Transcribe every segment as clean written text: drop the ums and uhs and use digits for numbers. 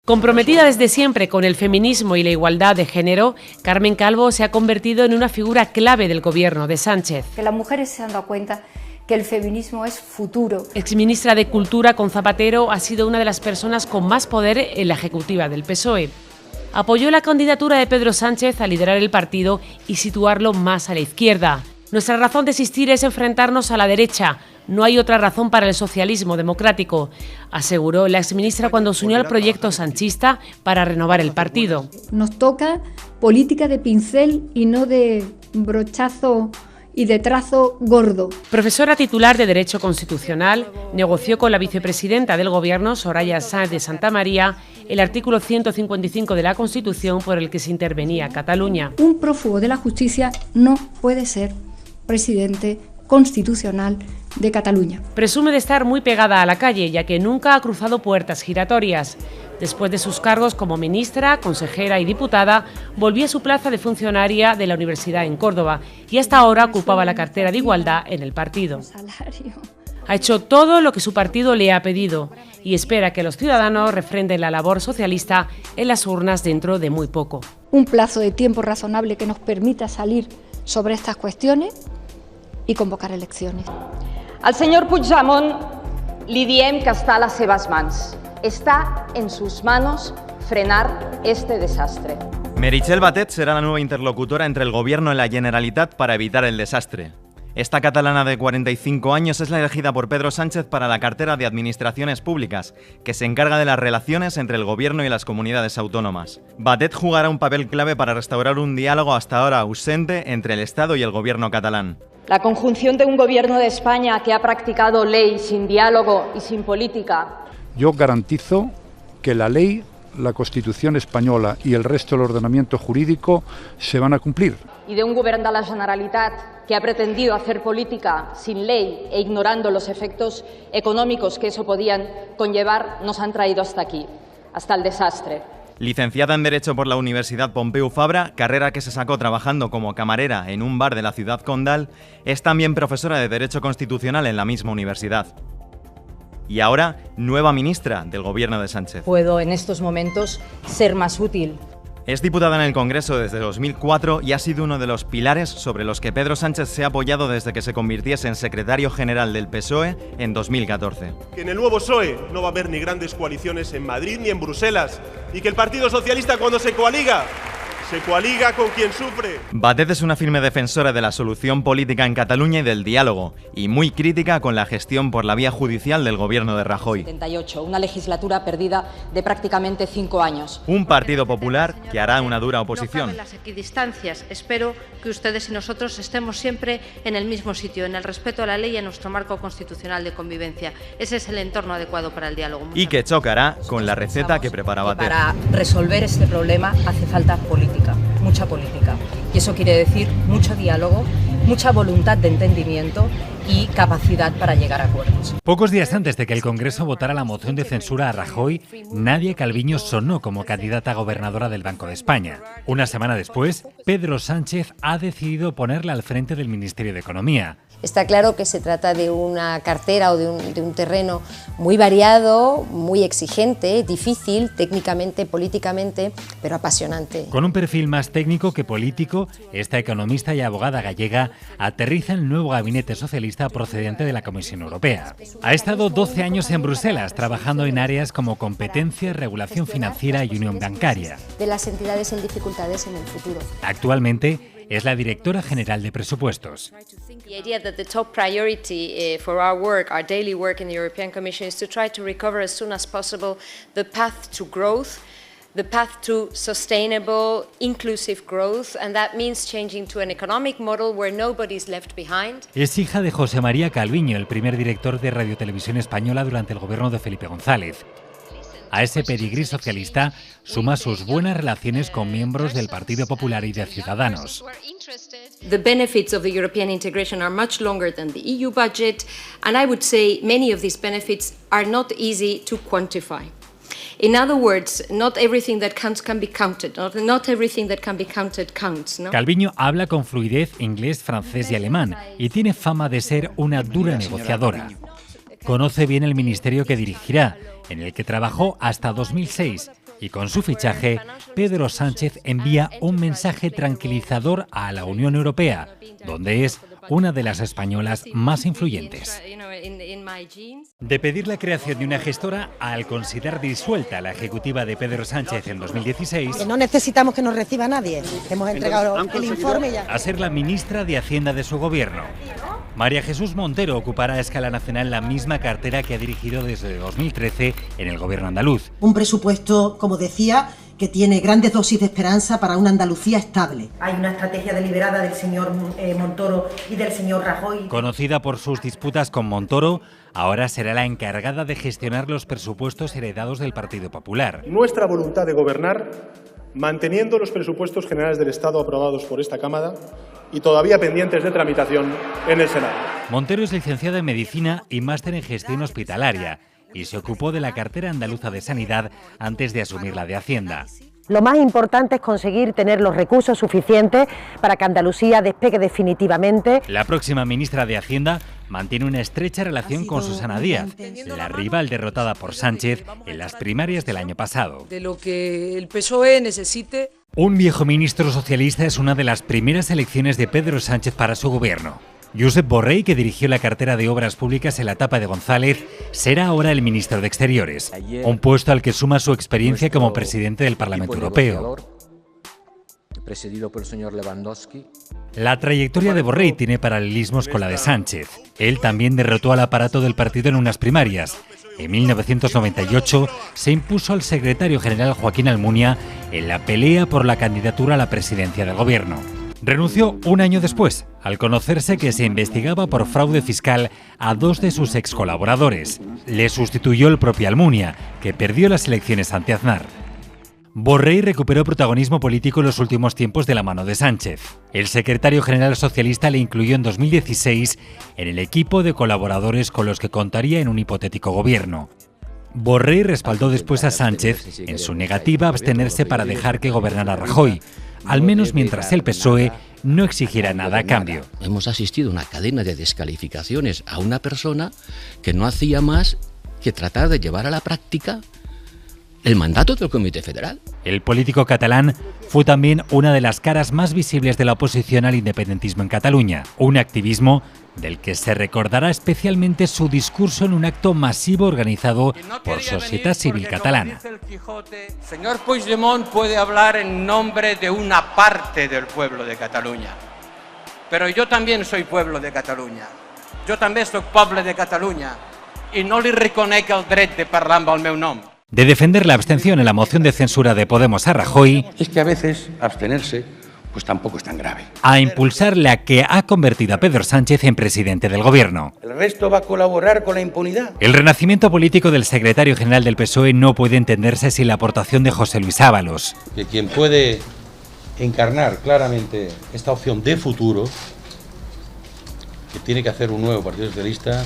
Comprometida desde siempre con el feminismo y la igualdad de género, Carmen Calvo se ha convertido en una figura clave del gobierno de Sánchez. Que las mujeres se han dado cuenta que el feminismo es futuro. Exministra de Cultura con Zapatero, ha sido una de las personas con más poder en la ejecutiva del PSOE. Apoyó la candidatura de Pedro Sánchez a liderar el partido y situarlo más a la izquierda. Nuestra razón de existir es enfrentarnos a la derecha. No hay otra razón para el socialismo democrático, aseguró la exministra cuando se unió al proyecto sanchista para renovar el partido. Nos toca política de pincel y no de brochazo y de trazo gordo. Profesora titular de Derecho Constitucional, negoció con la vicepresidenta del Gobierno, Soraya Sáenz de Santamaría, el artículo 155 de la Constitución por el que se intervenía Cataluña. Un prófugo de la justicia no puede ser presidente constitucional de Cataluña. Presume de estar muy pegada a la calle, ya que nunca ha cruzado puertas giratorias. Después de sus cargos como ministra, consejera y diputada, volvió a su plaza de funcionaria de la Universidad en Córdoba y hasta ahora ocupaba la cartera de Igualdad en el partido. Ha hecho todo lo que su partido le ha pedido y espera que los ciudadanos refrenden la labor socialista en las urnas dentro de muy poco. Un plazo de tiempo razonable que nos permita salir sobre estas cuestiones i convocar eleccions. Al senyor Puigdemont li diem que està a les seves mans. Está en sus manos frenar este desastre. Meritxell Batet será la nueva interlocutora entre el Gobierno y la Generalitat para evitar el desastre. Esta catalana de 45 años es la elegida por Pedro Sánchez para la cartera de Administraciones Públicas, que se encarga de las relaciones entre el Gobierno y las comunidades autónomas. Batet jugará un papel clave para restaurar un diálogo hasta ahora ausente entre el Estado y el Gobierno catalán. La conjunción de un gobierno de España que ha practicado ley sin diálogo y sin política. Yo garantizo que la ley, la Constitución española y el resto del ordenamiento jurídico se van a cumplir. Y de un gobierno de la Generalitat que ha pretendido hacer política sin ley e ignorando los efectos económicos que eso podían conllevar, nos han traído hasta aquí, hasta el desastre. Licenciada en Derecho por la Universidad Pompeu Fabra, carrera que se sacó trabajando como camarera en un bar de la ciudad condal, es también profesora de Derecho Constitucional en la misma universidad. Y ahora, nueva ministra del Gobierno de Sánchez. Puedo en estos momentos ser más útil. Es diputada en el Congreso desde 2004 y ha sido uno de los pilares sobre los que Pedro Sánchez se ha apoyado desde que se convirtiese en secretario general del PSOE en 2014. Que en el nuevo PSOE no va a haber ni grandes coaliciones en Madrid ni en Bruselas y que el Partido Socialista cuando se coaliga con quien sufre. Batet es una firme defensora de la solución política en Cataluña y del diálogo, y muy crítica con la gestión por la vía judicial del gobierno de Rajoy. 78, una legislatura perdida de prácticamente 5 años. Un Partido Popular que hará una dura oposición. No caben las equidistancias. Espero que ustedes y nosotros estemos siempre en el mismo sitio, en el respeto a la ley y a nuestro marco constitucional de convivencia. Ese es el entorno adecuado para el diálogo. Y que chocará con la receta que prepara Batet. Para resolver este problema hace falta política. Mucha política. Y eso quiere decir mucho diálogo, mucha voluntad de entendimiento y capacidad para llegar a acuerdos. Pocos días antes de que el Congreso votara la moción de censura a Rajoy, Nadia Calviño sonó como candidata a gobernadora del Banco de España. Una semana después, Pedro Sánchez ha decidido ponerla al frente del Ministerio de Economía. Está claro que se trata de una cartera o de un terreno muy variado, muy exigente, difícil, técnicamente, políticamente, pero apasionante. Con un perfil más técnico que político, esta economista y abogada gallega aterriza en el nuevo gabinete socialista procedente de la Comisión Europea. Ha estado 12 años en Bruselas, trabajando en áreas como competencia, regulación financiera y unión bancaria. De las entidades en dificultades en el futuro. Actualmente es la directora general de presupuestos. The idea that the top priority for our work, our daily work in the European Commission, is to try to recover as soon as possible the path to growth, the path to sustainable, inclusive growth, and that means changing to an economic model where nobody is left behind. Es hija de José María Calviño, el primer director de Radio Televisión Española durante el gobierno de Felipe González. A ese pedigrí socialista suma sus buenas relaciones con miembros del Partido Popular y de Ciudadanos. The benefits of the European integration are much longer than the EU budget, and I would say many of these benefits are not easy to quantify. In other words, not everything that counts can be counted. Not everything that can be counted counts, ¿no? Calviño habla con fluidez inglés, francés y alemán y tiene fama de ser una dura negociadora. Conoce bien el ministerio que dirigirá, en el que trabajó hasta 2006 Y con su fichaje, Pedro Sánchez envía un mensaje tranquilizador a la Unión Europea, donde es una de las españolas más influyentes. De pedir la creación de una gestora al considerar disuelta la ejecutiva de Pedro Sánchez en 2016... Que no necesitamos que nos reciba nadie. Hemos entregado el informe ya. A ser la ministra de Hacienda de su gobierno. María Jesús Montero ocupará a escala nacional la misma cartera que ha dirigido desde 2013 en el gobierno andaluz. Un presupuesto, como decía, que tiene grandes dosis de esperanza para una Andalucía estable. Hay una estrategia deliberada del señor Montoro y del señor Rajoy. Conocida por sus disputas con Montoro, ahora será la encargada de gestionar los presupuestos heredados del Partido Popular. Nuestra voluntad de gobernar, manteniendo los presupuestos generales del Estado aprobados por esta Cámara y todavía pendientes de tramitación en el Senado. Montero es licenciada en Medicina y máster en Gestión Hospitalaria y se ocupó de la cartera andaluza de Sanidad antes de asumir la de Hacienda. Lo más importante es conseguir tener los recursos suficientes para que Andalucía despegue definitivamente. La próxima ministra de Hacienda mantiene una estrecha relación con Susana Díaz, la rival derrotada por Sánchez en las primarias del año pasado. De lo que el PSOE necesite. Un viejo ministro socialista es una de las primeras elecciones de Pedro Sánchez para su gobierno. Josep Borrell, que dirigió la cartera de Obras Públicas en la etapa de González, será ahora el ministro de Exteriores, un puesto al que suma su experiencia como presidente del Parlamento Europeo. Presidido por el señor Lewandowski. La trayectoria de Borrell tiene paralelismos con la de Sánchez. Él también derrotó al aparato del partido en unas primarias. En 1998 se impuso al secretario general Joaquín Almunia en la pelea por la candidatura a la presidencia del gobierno. Renunció un año después, al conocerse que se investigaba por fraude fiscal a dos de sus ex colaboradores. Le sustituyó el propio Almunia, que perdió las elecciones ante Aznar. Borrell recuperó protagonismo político en los últimos tiempos de la mano de Sánchez. El secretario general socialista le incluyó en 2016 en el equipo de colaboradores con los que contaría en un hipotético gobierno. Borrell respaldó después a Sánchez en su negativa a abstenerse para dejar que gobernara Rajoy, al menos mientras el PSOE no exigiera nada a cambio. Hemos asistido a una cadena de descalificaciones a una persona que no hacía más que tratar de llevar a la práctica el mandato del Comité Federal. El político catalán fue también una de las caras más visibles de la oposición al independentismo en Cataluña, un activismo del que se recordará especialmente su discurso en un acto masivo organizado por Societat Civil Catalana. Señor Puigdemont puede hablar en nombre de una parte del pueblo de Cataluña, pero yo también soy pueblo de Catalunya. Jo també soc poble de Catalunya i no li reconec el dret de parlar amb el meu nom. De defender la abstención en la moción de censura de Podemos a Rajoy, es que a veces abstenerse pues tampoco es tan grave. A impulsar la que ha convertido a Pedro Sánchez en presidente del gobierno. El resto va a colaborar con la impunidad. El renacimiento político del secretario general del PSOE no puede entenderse sin la aportación de José Luis Ábalos. Que quien puede encarnar claramente esta opción de futuro que tiene que hacer un nuevo Partido Socialista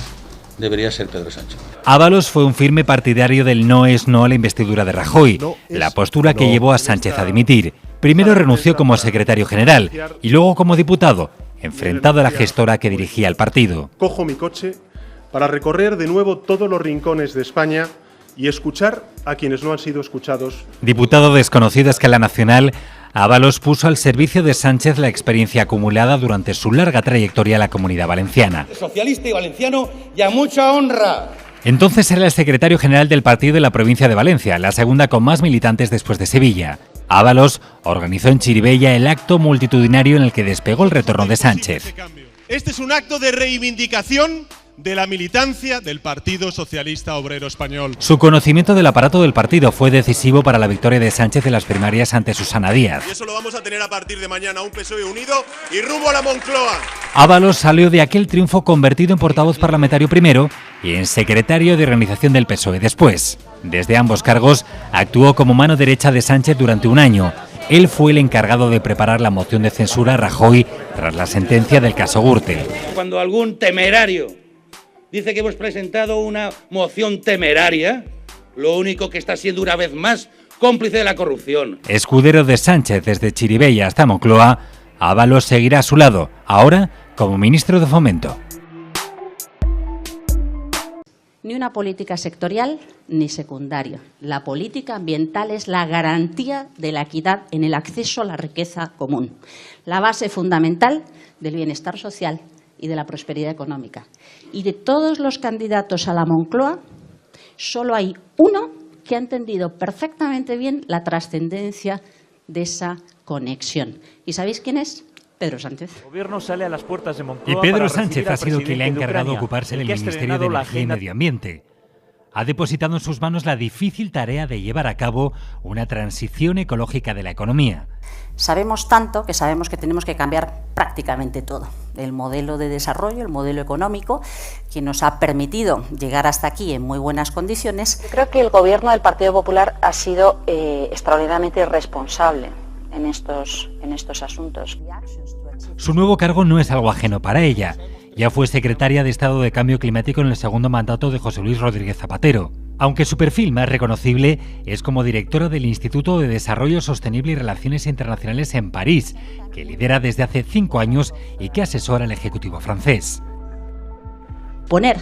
debería ser Pedro Sánchez. Ábalos fue un firme partidario del no es no a la investidura de Rajoy, la postura que llevó a Sánchez a dimitir. Primero renunció como secretario general y luego como diputado, enfrentado a la gestora que dirigía el partido. Cojo mi coche para recorrer de nuevo todos los rincones de España y escuchar a quienes no han sido escuchados. Diputado desconocido a escala nacional, Ábalos puso al servicio de Sánchez la experiencia acumulada durante su larga trayectoria en la Comunidad Valenciana. Socialista y valenciano y a mucha honra. Entonces era el secretario general del partido de la provincia de Valencia, la segunda con más militantes después de Sevilla. Ábalos organizó en Chirivella el acto multitudinario en el que despegó el retorno de Sánchez. Este es un acto de reivindicación de la militancia del Partido Socialista Obrero Español. Su conocimiento del aparato del partido fue decisivo para la victoria de Sánchez en las primarias ante Susana Díaz. Y eso lo vamos a tener a partir de mañana, un PSOE unido y rumbo a la Moncloa. Ábalos salió de aquel triunfo convertido en portavoz parlamentario primero y en secretario de organización del PSOE después. Desde ambos cargos actuó como mano derecha de Sánchez durante un año. Él fue el encargado de preparar la moción de censura a Rajoy tras la sentencia del caso Gürtel. Cuando algún temerario dice que hemos presentado una moción temeraria, lo único que está siendo una vez más cómplice de la corrupción. Escudero de Sánchez desde Chirivella hasta Moncloa, Ábalos seguirá a su lado, ahora como ministro de Fomento. ni una política sectorial ni secundaria. La política ambiental es la garantía de la equidad en el acceso a la riqueza común, la base fundamental del bienestar social y de la prosperidad económica. Y de todos los candidatos a la Moncloa, solo hay uno que ha entendido perfectamente bien la trascendencia de esa conexión. ¿Y sabéis quién es? Pedro Sánchez. El gobierno sale a las puertas de Moncloa. Y Pedro Sánchez ha sido quien le ha encargado ocuparse del Ministerio de Energía y Medio Ambiente. Ha depositado en sus manos la difícil tarea de llevar a cabo una transición ecológica de la economía. Sabemos tanto que sabemos que tenemos que cambiar prácticamente todo. El modelo de desarrollo, el modelo económico, que nos ha permitido llegar hasta aquí en muy buenas condiciones. Creo que el gobierno del Partido Popular ha sido extraordinariamente responsable en estos asuntos. Su nuevo cargo no es algo ajeno para ella. Ya fue secretaria de Estado de Cambio Climático en el segundo mandato de José Luis Rodríguez Zapatero, aunque su perfil más reconocible es como directora del Instituto de Desarrollo Sostenible y Relaciones Internacionales en París, que lidera desde hace 5 años y que asesora al Ejecutivo francés. Poner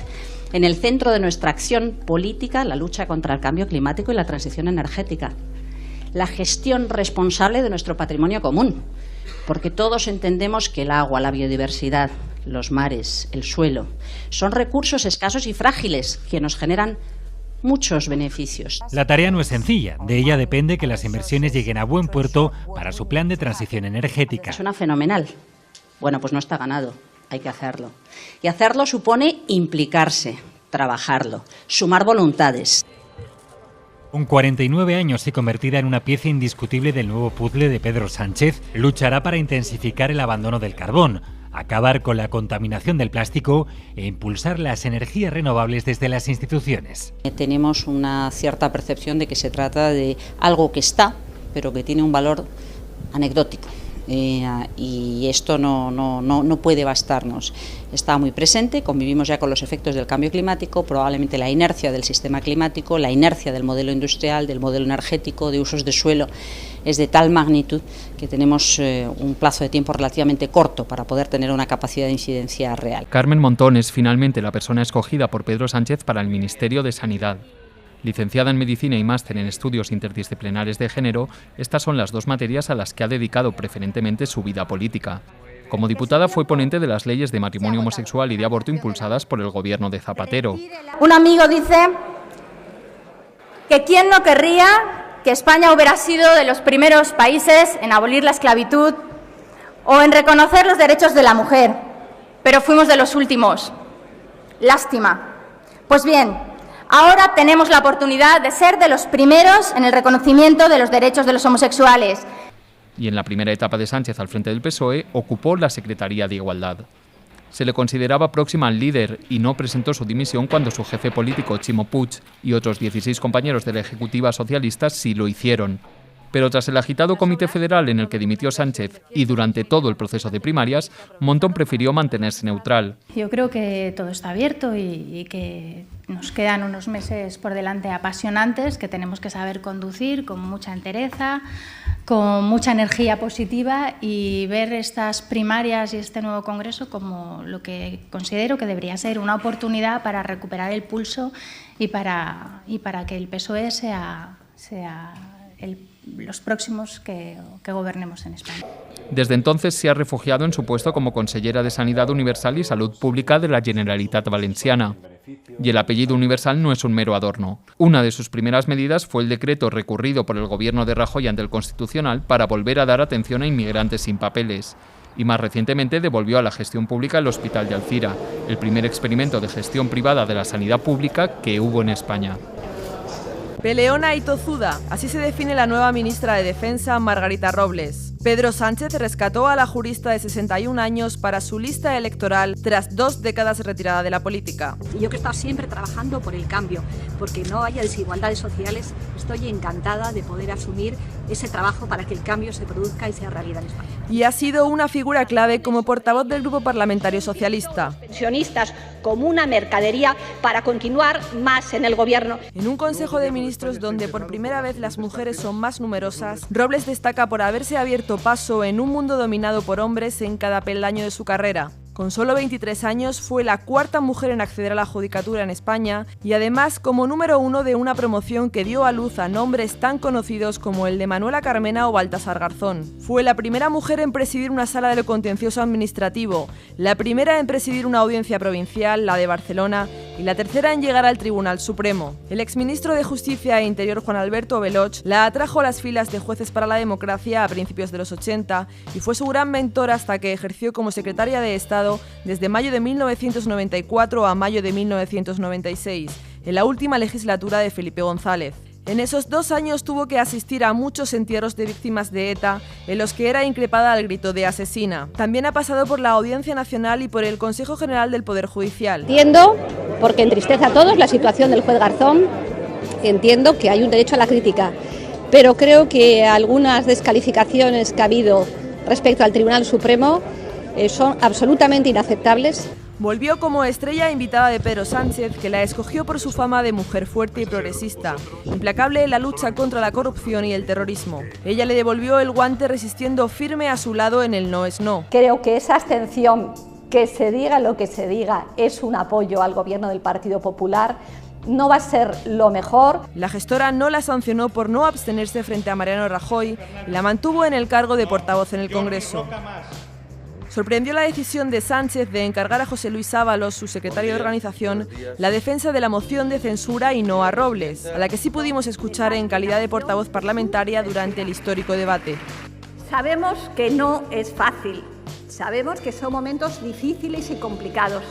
en el centro de nuestra acción política la lucha contra el cambio climático y la transición energética, la gestión responsable de nuestro patrimonio común, porque todos entendemos que el agua, la biodiversidad, los mares, el suelo, son recursos escasos y frágiles que nos generan muchos beneficios. La tarea no es sencilla. De ella depende que las inversiones lleguen a buen puerto para su plan de transición energética. Suena fenomenal. Bueno, pues no está ganado. Hay que hacerlo. Y hacerlo supone implicarse, trabajarlo, sumar voluntades. Con 49 años y convertida en una pieza indiscutible del nuevo puzzle de Pedro Sánchez, luchará para intensificar el abandono del carbón, acabar con la contaminación del plástico e impulsar las energías renovables desde las instituciones. Tenemos una cierta percepción de que se trata de algo que está, pero que tiene un valor anecdótico. Y esto no puede bastarnos. Está muy presente, convivimos ya con los efectos del cambio climático, probablemente la inercia del sistema climático, la inercia del modelo industrial, del modelo energético, de usos de suelo, es de tal magnitud que tenemos un plazo de tiempo relativamente corto para poder tener una capacidad de incidencia real. Carmen Montón es finalmente la persona escogida por Pedro Sánchez para el Ministerio de Sanidad. Licenciada en Medicina y máster en Estudios Interdisciplinares de Género, estas son las 2 materias a las que ha dedicado preferentemente su vida política. Como diputada fue ponente de las leyes de matrimonio homosexual y de aborto impulsadas por el gobierno de Zapatero. Un amigo dice que quién no querría que España hubiera sido de los primeros países en abolir la esclavitud o en reconocer los derechos de la mujer, pero fuimos de los últimos. Lástima. Pues bien, ahora tenemos la oportunidad de ser de los primeros en el reconocimiento de los derechos de los homosexuales. Y en la primera etapa de Sánchez al frente del PSOE ocupó la Secretaría de Igualdad. Se le consideraba próxima al líder y no presentó su dimisión cuando su jefe político, Ximo Puig, y otros 16 compañeros de la Ejecutiva socialista sí lo hicieron. Pero tras el agitado Comité Federal en el que dimitió Sánchez y durante todo el proceso de primarias, Montón prefirió mantenerse neutral. Yo creo que todo está abierto y que nos quedan unos meses por delante apasionantes que tenemos que saber conducir con mucha entereza, con mucha energía positiva y ver estas primarias y este nuevo Congreso como lo que considero que debería ser una oportunidad para recuperar el pulso y para que el PSOE sea los próximos que gobernemos en España. Desde entonces se ha refugiado en su puesto como consellera de Sanidad Universal y Salud Pública de la Generalitat Valenciana. Y el apellido universal no es un mero adorno. Una de sus primeras medidas fue el decreto recurrido por el gobierno de Rajoy ante el Constitucional para volver a dar atención a inmigrantes sin papeles. Y más recientemente devolvió a la gestión pública el Hospital de Alcira, el primer experimento de gestión privada de la sanidad pública que hubo en España. Peleona y tozuda, así se define la nueva ministra de Defensa, Margarita Robles. Pedro Sánchez rescató a la jurista de 61 años para su lista electoral tras 2 décadas retirada de la política. Yo que he estado siempre trabajando por el cambio, porque no haya desigualdades sociales, estoy encantada de poder asumir ese trabajo para que el cambio se produzca y sea realidad en España. Y ha sido una figura clave como portavoz del Grupo Parlamentario Socialista. Pensionistas como una mercadería para continuar más en el gobierno. En un Consejo de Ministros donde por primera vez las mujeres son más numerosas, Robles destaca por haberse abierto paso en un mundo dominado por hombres en cada peldaño de su carrera. Con solo 23 años fue la cuarta mujer en acceder a la judicatura en España y además como número 1 de una promoción que dio a luz a nombres tan conocidos como el de Manuela Carmena o Baltasar Garzón. Fue la primera mujer en presidir una sala de lo contencioso administrativo, la primera en presidir una audiencia provincial, la de Barcelona, y la tercera en llegar al Tribunal Supremo. El exministro de Justicia e Interior Juan Alberto Beloch la atrajo a las filas de Jueces para la Democracia a principios de los 80 y fue su gran mentor hasta que ejerció como secretaria de Estado desde mayo de 1994 a mayo de 1996, en la última legislatura de Felipe González. En esos 2 años tuvo que asistir a muchos entierros de víctimas de ETA, en los que era increpada al grito de asesina. También ha pasado por la Audiencia Nacional y por el Consejo General del Poder Judicial. Entiendo, porque entristece a todos la situación del juez Garzón, entiendo que hay un derecho a la crítica, pero creo que algunas descalificaciones que ha habido respecto al Tribunal Supremo son absolutamente inaceptables. Volvió como estrella invitada de Pedro Sánchez, que la escogió por su fama de mujer fuerte y progresista, implacable en la lucha contra la corrupción y el terrorismo. Ella le devolvió el guante resistiendo firme a su lado en el no es no. Creo que esa abstención, que se diga lo que se diga, es un apoyo al gobierno del Partido Popular. No va a ser lo mejor. La gestora no la sancionó por no abstenerse frente a Mariano Rajoy y la mantuvo en el cargo de portavoz en el Congreso. Sorprendió la decisión de Sánchez de encargar a José Luis Ábalos, su secretario de organización, la defensa de la moción de censura y no a Robles, a la que sí pudimos escuchar en calidad de portavoz parlamentaria durante el histórico debate. Sabemos que no es fácil, sabemos que son momentos difíciles y complicados,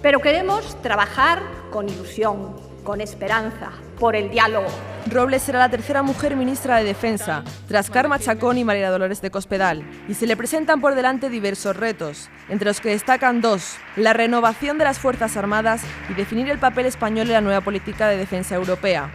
pero queremos trabajar con ilusión, con esperanza, por el diálogo. Robles será la tercera mujer ministra de Defensa, tras Carme Chacón y María Dolores de Cospedal, y se le presentan por delante diversos retos, entre los que destacan 2, la renovación de las Fuerzas Armadas y definir el papel español en la nueva política de defensa europea.